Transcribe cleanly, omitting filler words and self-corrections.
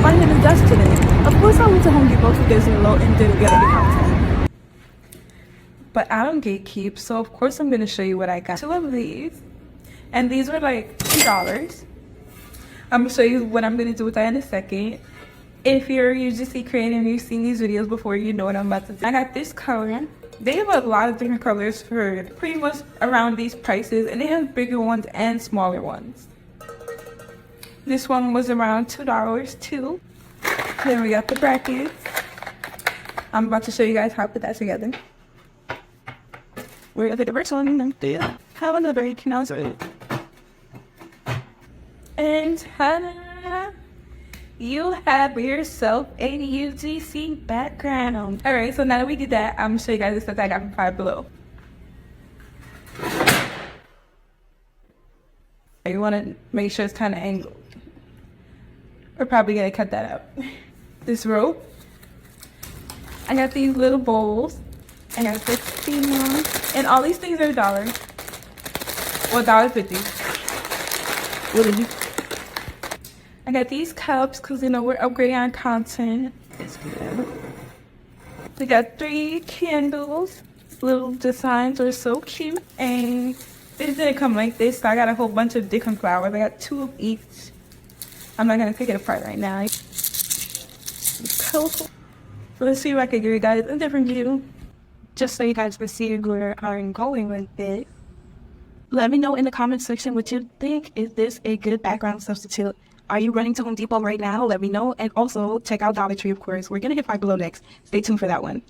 finding the dust today. Of course I went to Home Depot 2 days in a row and didn't get any content. But I don't gatekeep, so of course I'm going to show you what I got. 2 of these. And these were like $2. I'm going to show you what I'm going to do with that in a second. If you're UGC creating and you've seen these videos before, you know what I'm about to do. I got this color. They have a lot of different colors for pretty much around these prices, and they have bigger ones and smaller ones. This one was around $2 too. Then we got the brackets. I'm about to show you guys how to put that together. We're gonna take the first one. Have another, you can also it. And ta-da! You have yourself a UGC background. Alright, so now that we did that, I'm gonna show you guys the stuff that I got from Five Below. You wanna make sure it's kinda angled. We're probably gonna cut that out. This rope. I got these little bowls. I got 15 ones. And all these things are $1. Well, $1.50. Really? I got these cups because, you know, we're upgrading our content. It's good. We got 3 candles. Little designs are so cute. And this didn't come like this, so I got a whole bunch of different flowers. I got 2 of each. I'm not going to take it apart right now. It's colorful. So let's see if I can give you guys a different view. Just so you guys can see where I'm going with it. Let me know in the comment section what you think. Is this a good background substitute? Are you running to Home Depot right now? Let me know. And also check out Dollar Tree, of course. We're going to hit Five Below next. Stay tuned for that one.